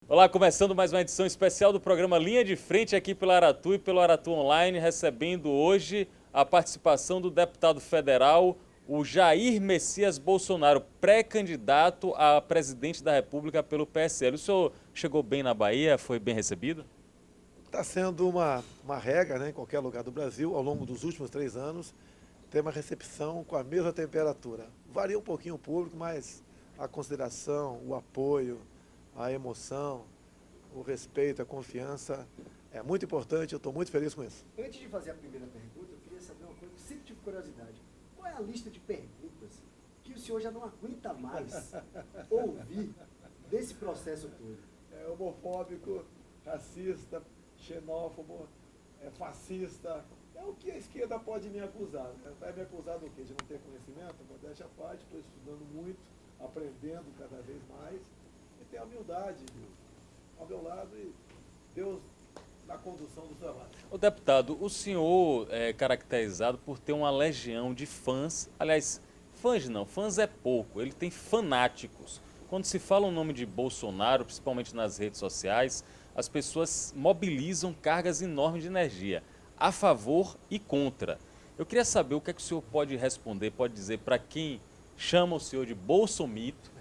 Olá, começando mais uma edição especial do programa Linha de Frente aqui pela Aratu e pelo Aratu Online, recebendo hoje a participação do deputado federal, o Jair Messias Bolsonaro, pré-candidato a presidente da República pelo PSL. O senhor chegou bem na Bahia, foi bem recebido? Está sendo uma regra, né, em qualquer lugar do Brasil, ao longo dos últimos 3 anos, ter uma recepção com a mesma temperatura. Varia um pouquinho o público, mas a consideração, o apoio, a emoção, o respeito, a confiança é muito importante, eu estou muito feliz com isso. Antes de fazer a primeira pergunta, eu queria saber uma coisa que eu sempre tive curiosidade. Qual é a lista de perguntas que o senhor já não aguenta mais ouvir desse processo todo? É homofóbico, racista, xenófobo, fascista. É o que a esquerda pode me acusar. Né? Vai me acusar do quê? De não ter conhecimento? Modéstia à parte, estou estudando muito, aprendendo cada vez mais. E tenho a humildade ao meu lado e Deus na condução do trabalho. O deputado, o senhor é caracterizado por ter uma legião de fãs, aliás, fãs é pouco, ele tem fanáticos. Quando se fala o nome de Bolsonaro, principalmente nas redes sociais, as pessoas mobilizam cargas enormes de energia, a favor e contra. Eu queria saber o que é que o senhor pode responder, pode dizer para quem chama o senhor de bolsomito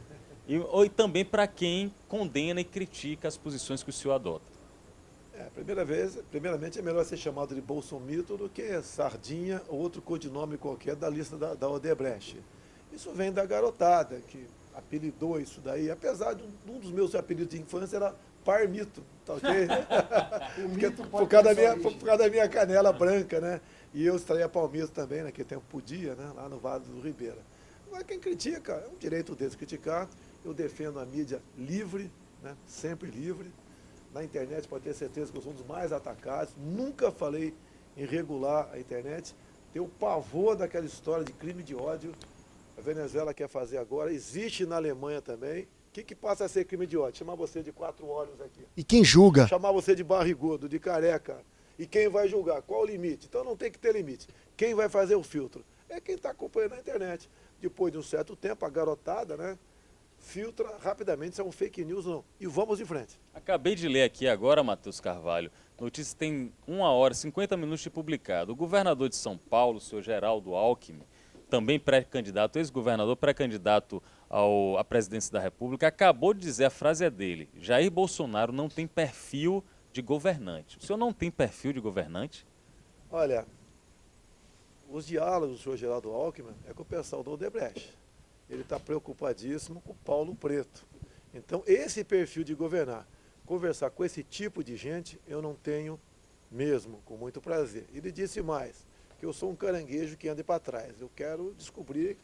e também para quem condena e critica as posições que o senhor adota. Primeiramente é melhor ser chamado de bolsomito do que sardinha ou outro codinome qualquer da lista da Odebrecht. Isso vem da garotada que apelidou isso daí, apesar de um dos meus apelidos de infância era Parmito, tá ok? por causa da minha canela branca, né? E eu extraía palmito também, naquele tempo podia, né? Lá no Vale do Ribeira. Agora quem critica, é um direito deles criticar. Eu defendo a mídia livre, né? Sempre livre. Na internet pode ter certeza que eu sou um dos mais atacados. Nunca falei em regular a internet. Tenho o pavor daquela história de crime de ódio. A Venezuela quer fazer agora. Existe na Alemanha também. O que passa a ser crime de ódio? Chamar você de 4 olhos aqui. E quem julga? Chamar você de barrigudo, de careca. E quem vai julgar? Qual o limite? Então não tem que ter limite. Quem vai fazer o filtro? É quem está acompanhando na internet. Depois de um certo tempo, a garotada, né? Filtra rapidamente se é um fake news ou não. E vamos em frente. Acabei de ler aqui agora, Matheus Carvalho, notícia tem 1h e 50 minutos de publicado. O governador de São Paulo, o senhor Geraldo Alckmin, também pré-candidato, ex-governador pré-candidato à presidência da República, acabou de dizer, a frase é dele: Jair Bolsonaro não tem perfil de governante. O senhor não tem perfil de governante? Olha, os diálogos do senhor Geraldo Alckmin é com o pessoal do Odebrecht. Ele está preocupadíssimo com o Paulo Preto. Então, esse perfil de governar, conversar com esse tipo de gente, eu não tenho mesmo, com muito prazer. Ele disse mais, que eu sou um caranguejo que anda para trás. Eu quero descobrir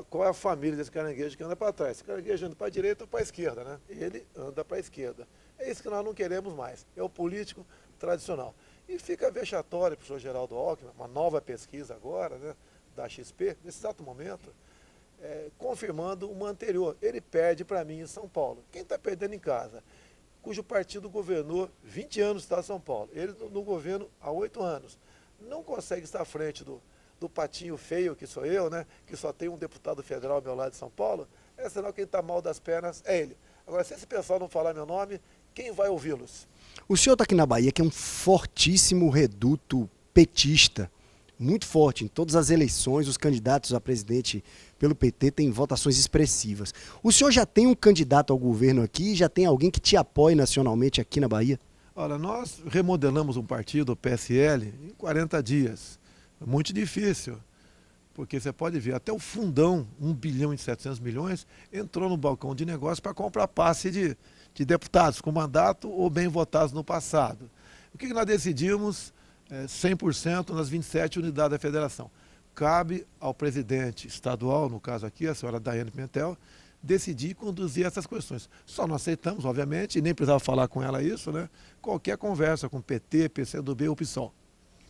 qual é a família desse caranguejo que anda para trás. Esse caranguejo anda para a direita ou para a esquerda, né? Ele anda para a esquerda. É isso que nós não queremos mais. É o político tradicional. E fica vexatório para o senhor Geraldo Alckmin, uma nova pesquisa agora, né, da XP, nesse exato momento, confirmando uma anterior. Ele perde para mim em São Paulo. Quem está perdendo em casa? Cujo partido governou 20 anos no estado de São Paulo. Ele no governo há 8 anos. Não consegue estar à frente do patinho feio que sou eu, né? Que só tem um deputado federal ao meu lado de São Paulo. É sinal que quem está mal das pernas é ele. Agora, se esse pessoal não falar meu nome, quem vai ouvi-los? O senhor está aqui na Bahia, que é um fortíssimo reduto petista, muito forte. Em todas as eleições, os candidatos a presidente pelo PT têm votações expressivas. O senhor já tem um candidato ao governo aqui? Já tem alguém que te apoie nacionalmente aqui na Bahia? Olha, nós remodelamos um partido, o PSL, em 40 dias. Muito difícil, porque você pode ver, até o fundão, 1 bilhão e 700 milhões, entrou no balcão de negócio para comprar passe de deputados com mandato ou bem votados no passado. O que nós decidimos? 100% nas 27 unidades da federação. Cabe ao presidente estadual, no caso aqui, a senhora Daiane Pimentel, decidir e conduzir essas questões. Só não aceitamos, obviamente, e nem precisava falar com ela isso, né? Qualquer conversa com PT, PCdoB ou PSOL.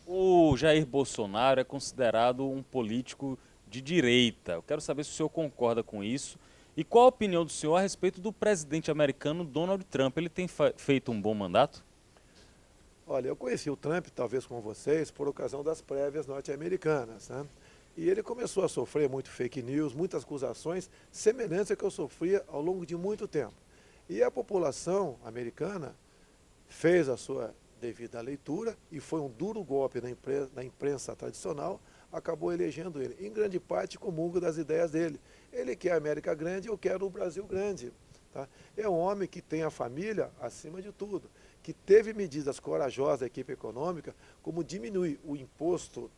O Jair Bolsonaro é considerado um político de direita. Eu quero saber se o senhor concorda com isso. E qual a opinião do senhor a respeito do presidente americano Donald Trump? Ele tem feito um bom mandato? Olha, eu conheci o Trump, talvez com vocês, por ocasião das prévias norte-americanas, né? E ele começou a sofrer muito fake news, muitas acusações, semelhantes ao que eu sofria ao longo de muito tempo. E a população americana fez a sua devida leitura e foi um duro golpe na imprensa tradicional, acabou elegendo ele. Em grande parte comungo das ideias dele. Ele quer a América grande, eu quero o Brasil grande. Tá? É um homem que tem a família acima de tudo, que teve medidas corajosas da equipe econômica, como diminuir o imposto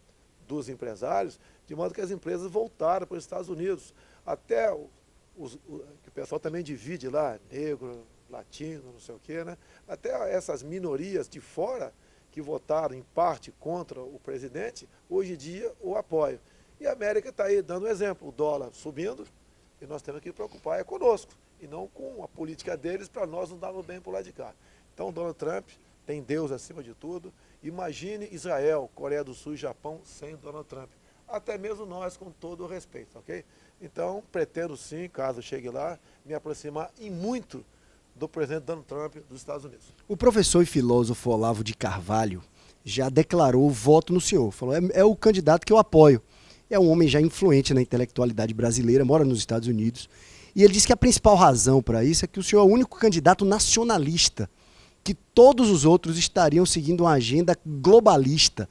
dos empresários, de modo que as empresas voltaram para os Estados Unidos. Até que o pessoal também divide lá, negro, latino, não sei o quê, né? Até essas minorias de fora que votaram em parte contra o presidente, hoje em dia o apoiam. E a América está aí dando exemplo, o dólar subindo, e nós temos que preocupar conosco, e não com a política deles para nós não darmos bem por lá de cá. Então, Donald Trump tem Deus acima de tudo. Imagine Israel, Coreia do Sul e Japão sem Donald Trump. Até mesmo nós, com todo o respeito, ok? Então, pretendo sim, caso chegue lá, me aproximar e muito do presidente Donald Trump dos Estados Unidos. O professor e filósofo Olavo de Carvalho já declarou voto no senhor. Falou, é o candidato que eu apoio. É um homem já influente na intelectualidade brasileira, mora nos Estados Unidos. E ele disse que a principal razão para isso é que o senhor é o único candidato nacionalista, que todos os outros estariam seguindo uma agenda globalista.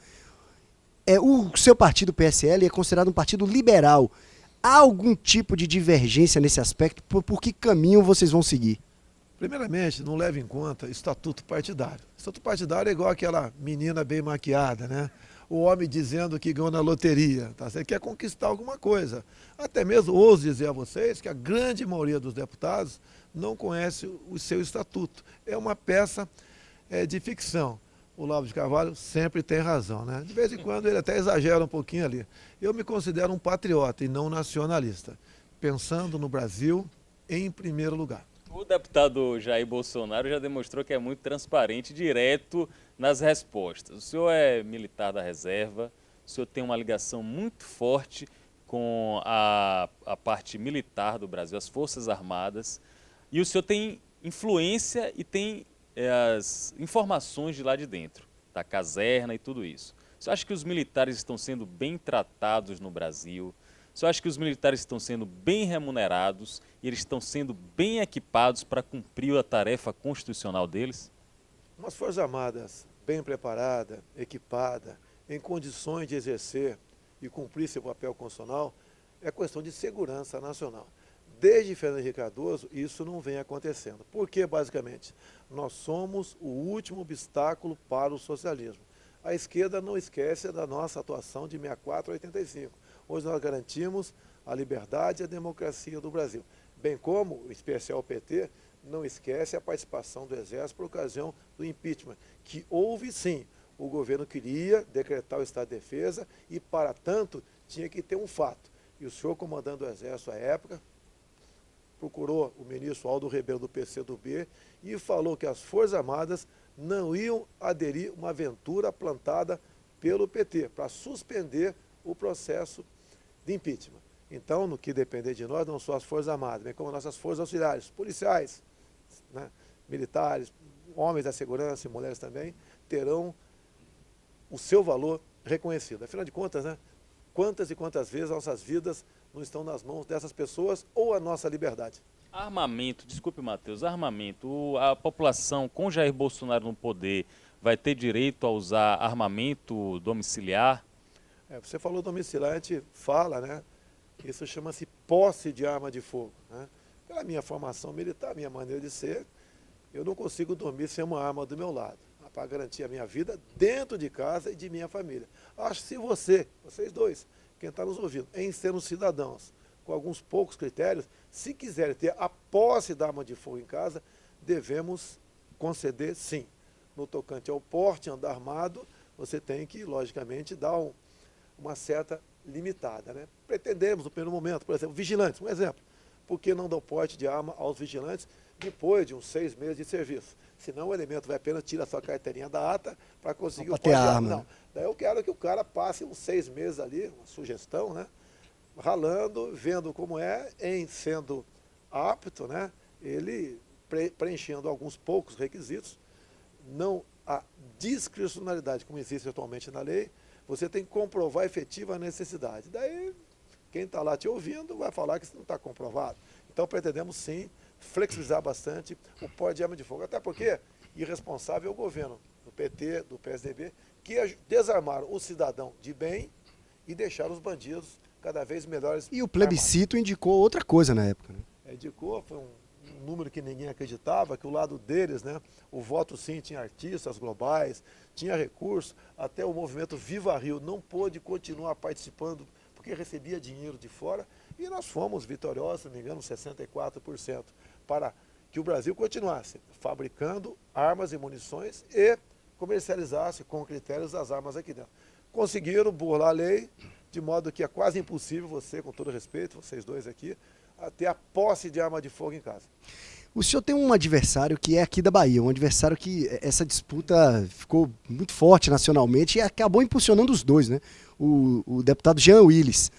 O seu partido, PSL, é considerado um partido liberal. Há algum tipo de divergência nesse aspecto? Por que caminho vocês vão seguir? Primeiramente, não leve em conta estatuto partidário. Estatuto partidário é igual aquela menina bem maquiada, né? O homem dizendo que ganhou na loteria, tá? Você quer conquistar alguma coisa. Até mesmo ouso dizer a vocês que a grande maioria dos deputados não conhece o seu estatuto. É uma peça de ficção. O Olavo de Carvalho sempre tem razão, né? De vez em quando ele até exagera um pouquinho ali. Eu me considero um patriota e não nacionalista, pensando no Brasil em primeiro lugar. O deputado Jair Bolsonaro já demonstrou que é muito transparente e direto nas respostas. O senhor é militar da reserva, o senhor tem uma ligação muito forte com a parte militar do Brasil, as Forças Armadas, e o senhor tem influência e tem as informações de lá de dentro, da caserna e tudo isso. O senhor acha que os militares estão sendo bem tratados no Brasil? O senhor acha que os militares estão sendo bem remunerados e eles estão sendo bem equipados para cumprir a tarefa constitucional deles? Umas Forças Armadas bem preparada, equipada, em condições de exercer e cumprir seu papel constitucional, é questão de segurança nacional. Desde Fernando Henrique Cardoso, isso não vem acontecendo. Por quê, basicamente? Nós somos o último obstáculo para o socialismo. A esquerda não esquece da nossa atuação de 64 a 85. Hoje nós garantimos a liberdade e a democracia do Brasil. Bem como, em especial o PT, não esquece a participação do Exército por ocasião do impeachment, que houve sim. O governo queria decretar o estado de defesa e, para tanto, tinha que ter um fato. E o senhor, comandando o Exército à época, procurou o ministro Aldo Rebelo do PCdoB e falou que as Forças Armadas não iam aderir uma aventura plantada pelo PT para suspender o processo de impeachment. Então, no que depender de nós, não só as Forças Armadas, bem como nossas forças auxiliares, policiais, né, militares, homens da segurança e mulheres também, terão o seu valor reconhecido. Afinal de contas, né, quantas e quantas vezes nossas vidas não estão nas mãos dessas pessoas ou a nossa liberdade? Armamento, desculpe, Matheus, armamento. A população com Jair Bolsonaro no poder vai ter direito a usar armamento domiciliar? Você falou domiciliar, a gente fala, né? Isso chama-se posse de arma de fogo, né? Pela minha formação militar, minha maneira de ser, eu não consigo dormir sem uma arma do meu lado, para garantir a minha vida dentro de casa e de minha família. Acho que se vocês dois, quem está nos ouvindo, em sermos cidadãos, com alguns poucos critérios, se quiserem ter a posse da arma de fogo em casa, devemos conceder sim. No tocante ao porte, andar armado, você tem que, logicamente, dar uma certa limitada, né? Pretendemos, no primeiro momento, por exemplo, vigilantes, um exemplo. Por que não dar o porte de arma aos vigilantes depois de uns 6 meses de serviço? Senão o elemento vai apenas tirar a sua carteirinha da ata para conseguir o porte de arma. Não. Daí eu quero que o cara passe uns 6 meses ali, uma sugestão, né? Ralando, vendo como é, em sendo apto, né? Ele preenchendo alguns poucos requisitos, não a discricionalidade como existe atualmente na lei, você tem que comprovar a efetiva necessidade. Daí, quem está lá te ouvindo vai falar que isso não está comprovado. Então, pretendemos sim flexibilizar bastante o porte de arma de fogo. Até porque irresponsável é o governo do PT, do PSDB, que desarmaram o cidadão de bem e deixaram os bandidos cada vez melhores. E o plebiscito indicou outra coisa na época, né? Indicou, foi um número que ninguém acreditava, que o lado deles, né, o voto sim tinha artistas globais, tinha recurso, até o movimento Viva Rio não pôde continuar participando porque recebia dinheiro de fora, e nós fomos vitoriosos, se não me engano, 64%, para que o Brasil continuasse fabricando armas e munições e comercializasse com critérios as armas aqui dentro. Conseguiram burlar a lei, de modo que é quase impossível você, com todo respeito, vocês dois aqui, a ter a posse de arma de fogo em casa. O senhor tem um adversário que é aqui da Bahia, um adversário que essa disputa ficou muito forte nacionalmente e acabou impulsionando os dois, né? O deputado Jean Willis.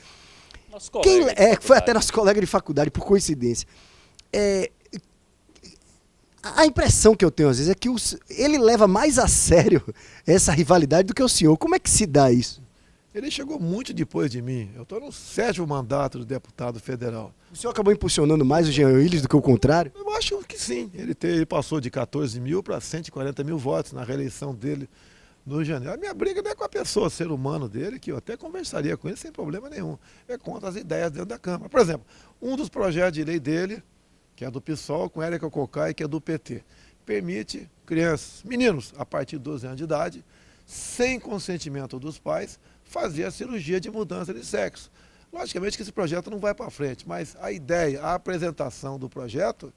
Nosso colega de foi faculdade. até nosso colega de faculdade, por coincidência. A impressão que eu tenho às vezes é que ele leva mais a sério essa rivalidade do que o senhor. Como é que se dá isso? Ele chegou muito depois de mim. Eu estou no 7º mandato do deputado federal. O senhor acabou impulsionando mais o Jean Willis do que o contrário? Eu acho que sim. Ele passou de 14 mil para 140 mil votos na reeleição dele no janeiro. A minha briga não é com a pessoa, ser humano dele, que eu até conversaria com ele sem problema nenhum. É contra as ideias dentro da Câmara. Por exemplo, um dos projetos de lei dele, que é do PSOL, com Érica Cocai, que é do PT, permite crianças, meninos, a partir de 12 anos de idade, sem consentimento dos pais, fazer a cirurgia de mudança de sexo. Logicamente que esse projeto não vai para frente, mas a ideia, a apresentação do projeto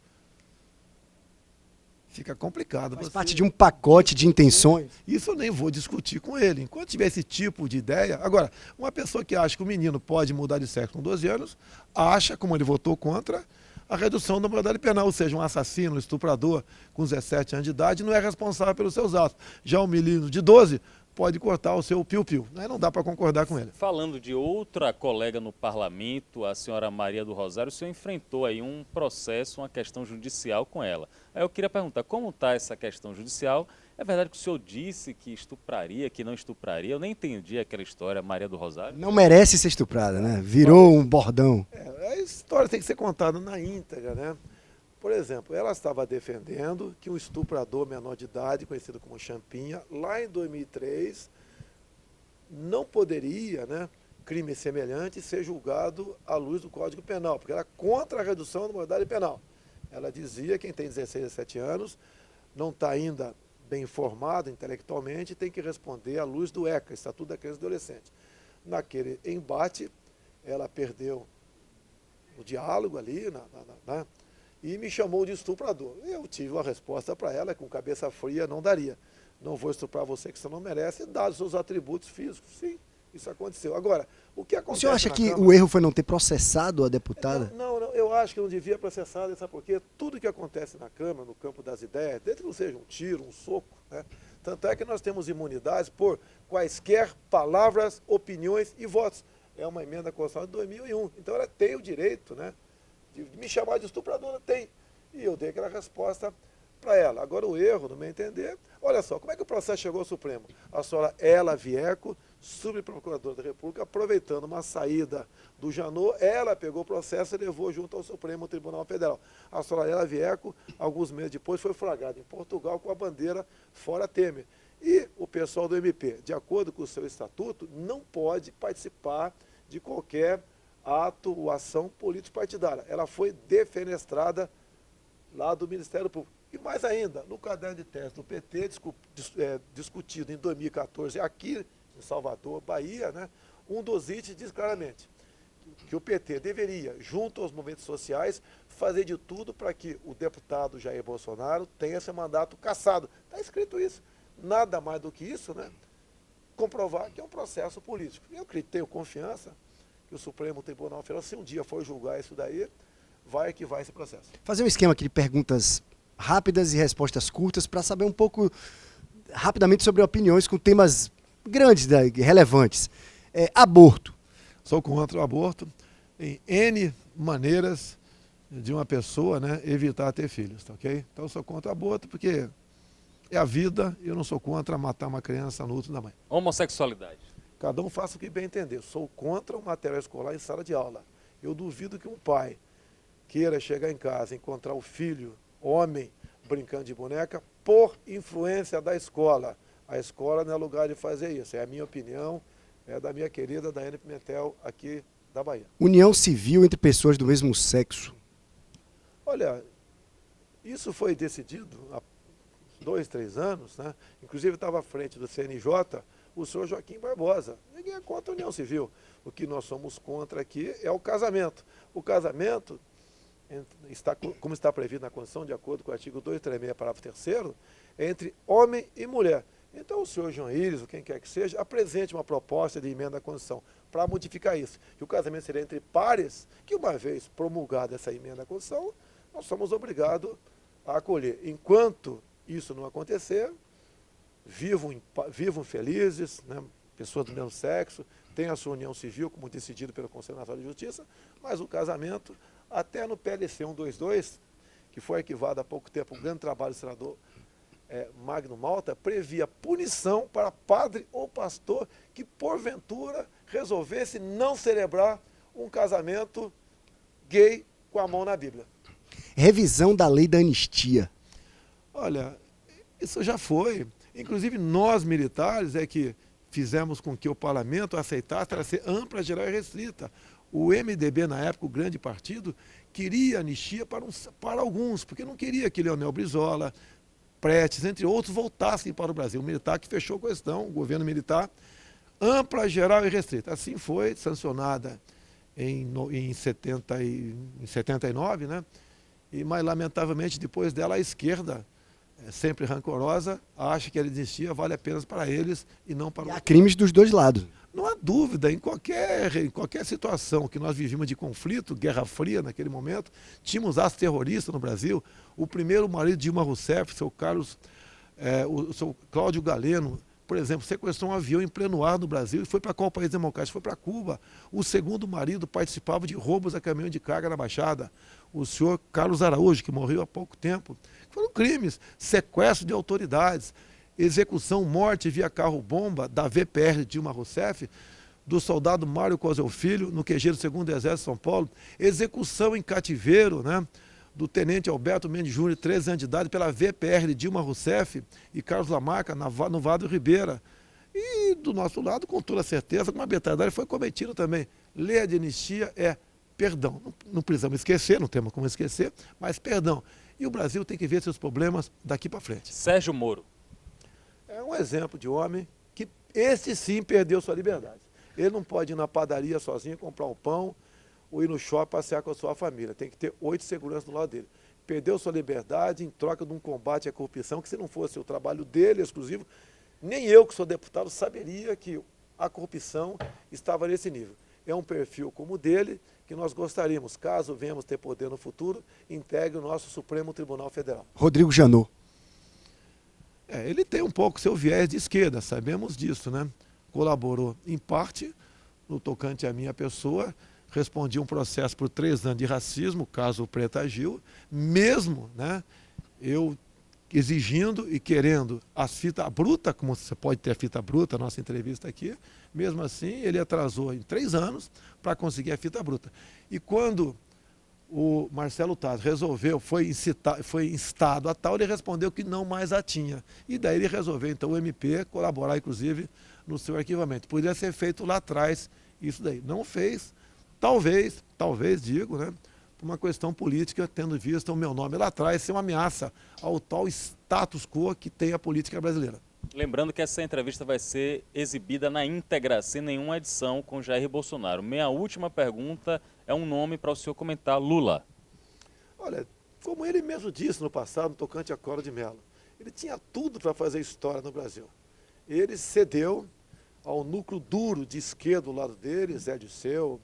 fica complicado. Faz parte de um pacote de intenções. Isso eu nem vou discutir com ele. Enquanto tiver esse tipo de ideia... Agora, uma pessoa que acha que o menino pode mudar de sexo com 12 anos, acha, como ele votou contra, a redução da maioridade penal, ou seja, um assassino, um estuprador com 17 anos de idade não é responsável pelos seus atos. Já um menino de 12 pode cortar o seu piu-piu. Aí não dá para concordar com ele. Falando de outra colega no parlamento, a senhora Maria do Rosário, o senhor enfrentou aí um processo, uma questão judicial com ela. Aí eu queria perguntar, como está essa questão judicial? É verdade que o senhor disse que estupraria, que não estupraria? Eu nem entendi aquela história, Maria do Rosário. Não merece ser estuprada, né? Virou um bordão. A história tem que ser contada na íntegra, né? Por exemplo, ela estava defendendo que um estuprador menor de idade, conhecido como Champinha, lá em 2003, não poderia, né, crime semelhante, ser julgado à luz do Código Penal, porque era contra a redução da maioridade penal. Ela dizia que quem tem 16 a 17 anos não está ainda bem informado intelectualmente e tem que responder à luz do ECA, Estatuto da Criança e do Adolescente. Naquele embate, ela perdeu o diálogo ali, e me chamou de estuprador. Eu tive uma resposta para ela, com cabeça fria, não daria. Não vou estuprar você que você não merece, dados os seus atributos físicos. Sim, isso aconteceu. Agora, o que acontece O senhor acha na que Câmara... o erro foi não ter processado a deputada? Não, eu acho que não devia processar, sabe por quê? Tudo que acontece na Câmara, no campo das ideias, desde que não seja um tiro, um soco, né? Tanto é que nós temos imunidades por quaisquer palavras, opiniões e votos. É uma emenda constitucional de 2001. Então ela tem o direito, né, de me chamar de estupradora, tem. E eu dei aquela resposta para ela. Agora o erro, no meu entender, olha só, como é que o processo chegou ao Supremo? A senhora Ela Vieco, subprocuradora da República, aproveitando uma saída do Janot, ela pegou o processo e levou junto ao Supremo Tribunal Federal. A senhora Ela Vieco, alguns meses depois, foi flagrada em Portugal com a bandeira fora Temer. E o pessoal do MP, de acordo com o seu estatuto, não pode participar de qualquer ato ou ação político-partidária. Ela foi defenestrada lá do Ministério Público. E mais ainda, no caderno de teste do PT, discutido em 2014 aqui em Salvador, Bahia, né, um dos itens diz claramente que o PT deveria, junto aos movimentos sociais, fazer de tudo para que o deputado Jair Bolsonaro tenha seu mandato cassado. Está escrito isso. Nada mais do que isso, né, comprovar que é um processo político. Eu tenho confiança que o Supremo Tribunal Federal, se um dia for julgar isso daí, vai arquivar esse processo. Fazer um esquema aqui de perguntas rápidas e respostas curtas para saber um pouco rapidamente sobre opiniões com temas grandes, relevantes. Aborto. Sou contra o aborto em N maneiras de uma pessoa, né, evitar ter filhos, tá ok? Então eu sou contra o aborto porque é a vida e eu não sou contra matar uma criança no útero da mãe. Homossexualidade. Cada um faça o que bem entender. Sou contra o material escolar em sala de aula. Eu duvido que um pai queira chegar em casa e encontrar o filho, homem, brincando de boneca, por influência da escola. A escola não é lugar de fazer isso. É a minha opinião, é da minha querida Daiane Pimentel, aqui da Bahia. União civil entre pessoas do mesmo sexo. Olha, isso foi decidido há 2, 3 anos, né? Inclusive estava à frente do CNJ o senhor Joaquim Barbosa. Ninguém é contra a união civil. O que nós somos contra aqui é o casamento. O casamento, como está previsto na Constituição, de acordo com o artigo 236, parágrafo 3º, é entre homem e mulher. Então o senhor João Íris, ou quem quer que seja, apresente uma proposta de emenda à Constituição para modificar isso. Que o casamento seria entre pares, que uma vez promulgada essa emenda à Constituição, nós somos obrigados a acolher. Enquanto isso não acontecer, vivam felizes, né? Pessoas do mesmo sexo, têm a sua união civil, como decidido pelo Conselho Nacional de Justiça, mas o casamento, até no PLC 122, que foi arquivado há pouco tempo, um grande trabalho do senador Magno Malta, previa punição para padre ou pastor que, porventura, resolvesse não celebrar um casamento gay com a mão na Bíblia. Revisão da lei da anistia. Olha, isso já foi. Inclusive, nós militares é que fizemos com que o parlamento aceitasse ela ser ampla, geral e restrita. O MDB, na época, o grande partido, queria anistia para alguns, porque não queria que Leonel Brizola, Prestes, entre outros, voltassem para o Brasil. O militar que fechou a questão, o governo militar, ampla, geral e restrita. Assim foi sancionada em 79, né? Mas, lamentavelmente, depois dela, a esquerda, sempre rancorosa, acha que a anistia vale apenas para eles e não para Há crimes dos dois lados. Não há dúvida, em qualquer situação que nós vivíamos de conflito, Guerra Fria naquele momento, tínhamos atos terroristas no Brasil. O primeiro marido de Dilma Rousseff, o seu Cláudio Galeno, por exemplo, sequestrou um avião em pleno ar no Brasil e foi para qual país democrático? Foi para Cuba. O segundo marido participava de roubos a caminhão de carga na Baixada. O senhor Carlos Araújo, que morreu há pouco tempo. Foram crimes, sequestro de autoridades, execução, morte via carro-bomba da VPR de Dilma Rousseff, do soldado Mário Cosel Filho, no QG do 2º Exército de São Paulo, execução em cativeiro, né, do tenente Alberto Mendes Júnior, 13 anos de idade, pela VPR de Dilma Rousseff e Carlos Lamarca, no Vado Ribeira. E do nosso lado, com toda certeza, uma arbitrariedade foi cometida também. Lei de anistia é perdão. Não precisamos esquecer, não temos como esquecer, mas perdão. E o Brasil tem que ver seus problemas daqui para frente. Sérgio Moro. É um exemplo de homem que, esse sim, perdeu sua liberdade. Ele não pode ir na padaria sozinho, comprar um pão, ou ir no shopping passear com a sua família. Tem que ter 8 seguranças do lado dele. Perdeu sua liberdade em troca de um combate à corrupção, que se não fosse o trabalho dele exclusivo, nem eu, que sou deputado, saberia que a corrupção estava nesse nível. É um perfil como o dele, que nós gostaríamos, caso venhamos ter poder no futuro, integre o nosso Supremo Tribunal Federal. Rodrigo Janot. Ele tem um pouco seu viés de esquerda, sabemos disso, né? Colaborou, em parte, no tocante à minha pessoa, respondi um processo por 3 anos de racismo, caso Preta Gil, mesmo, né, eu exigindo e querendo as fitas brutas, como você pode ter a fita bruta, nossa entrevista aqui, mesmo assim ele atrasou em 3 anos para conseguir a fita bruta. E quando o Marcelo Taz resolveu, foi instado a tal, ele respondeu que não mais a tinha. E daí ele resolveu, então, o MP colaborar, inclusive, no seu arquivamento. Poderia ser feito lá atrás isso daí. Não fez, talvez digo, né, por uma questão política, tendo visto o meu nome lá atrás ser uma ameaça ao tal status quo que tem a política brasileira. Lembrando que essa entrevista vai ser exibida na íntegra, sem nenhuma edição com Jair Bolsonaro. Minha última pergunta é um nome para o senhor comentar, Lula. Olha, como ele mesmo disse no passado, no tocante a Collor de Mello, ele tinha tudo para fazer história no Brasil. Ele cedeu ao núcleo duro de esquerda do lado dele, Zé Dirceu,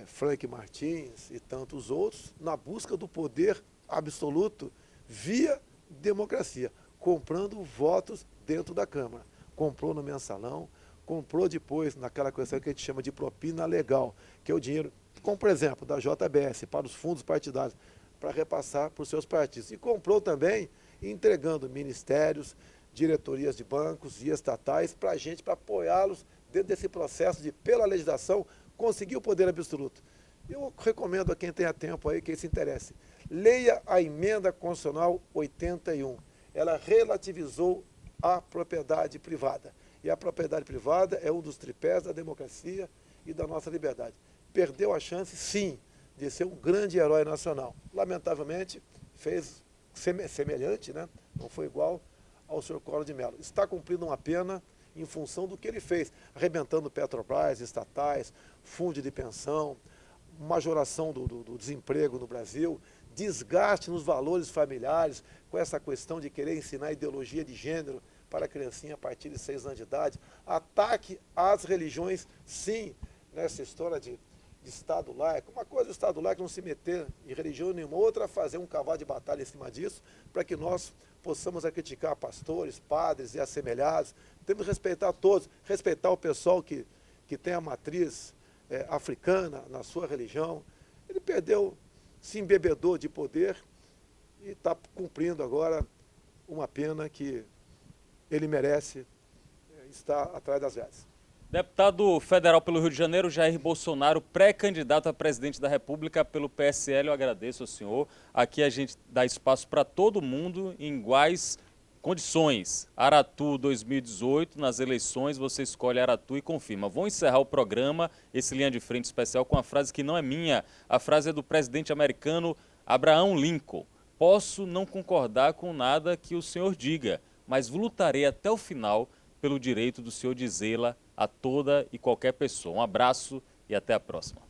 Frank Martins e tantos outros, na busca do poder absoluto via democracia, comprando votos dentro da Câmara. Comprou no mensalão, comprou depois naquela questão que a gente chama de propina legal, que é o dinheiro, como por exemplo, da JBS para os fundos partidários, para repassar para os seus partidos. E comprou também entregando ministérios, diretorias de bancos e estatais para a gente, para apoiá-los dentro desse processo de, pela legislação, conseguir o poder absoluto. Eu recomendo a quem tenha tempo aí, quem se interesse, leia a emenda constitucional 81. Ela relativizou a propriedade privada. E a propriedade privada é um dos tripés da democracia e da nossa liberdade. Perdeu a chance, sim, de ser um grande herói nacional. Lamentavelmente, fez semelhante, né? Não foi igual ao senhor Collor de Mello. Está cumprindo uma pena em função do que ele fez, arrebentando Petrobras, estatais, fundo de pensão, majoração do desemprego no Brasil, desgaste nos valores familiares, com essa questão de querer ensinar ideologia de gênero para a criancinha a partir de 6 anos de idade, ataque às religiões, sim, nessa história de Estado laico. Uma coisa é o Estado laico não se meter em religião nenhuma, outra fazer um cavalo de batalha em cima disso, para que nós possamos criticar pastores, padres e assemelhados. Temos que respeitar todos, respeitar o pessoal que tem a matriz africana na sua religião. Ele perdeu, se embebedou de poder e está cumprindo agora uma pena que ele merece estar atrás das grades. Deputado federal pelo Rio de Janeiro, Jair Bolsonaro, pré-candidato a presidente da República pelo PSL. Eu agradeço ao senhor. Aqui a gente dá espaço para todo mundo em iguais condições. Aratu 2018, nas eleições você escolhe Aratu e confirma. Vou encerrar o programa, esse Linha de Frente especial, com a frase que não é minha. A frase é do presidente americano Abraham Lincoln. Posso não concordar com nada que o senhor diga, mas lutarei até o final pelo direito do senhor dizê-la a toda e qualquer pessoa. Um abraço e até a próxima.